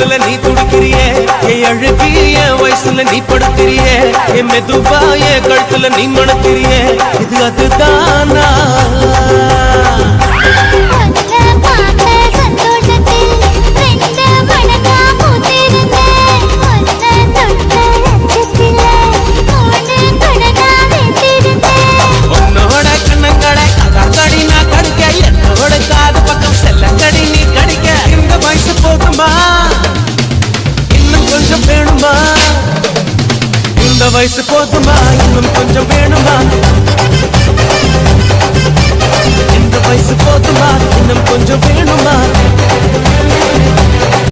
கழுத்துல நீ துடிக்கிறியே என் அழுகி என் வயசுல நீ படுக்கிறியே என் மெதுவா என் கழுத்துல நீ மணக்கிறியே இது அதுதானா இந்த வயசு போதுமா இன்னும் கொஞ்சம் வேணுமா இந்த வயசு போதுமா இன்னும் கொஞ்சம் வேணுமா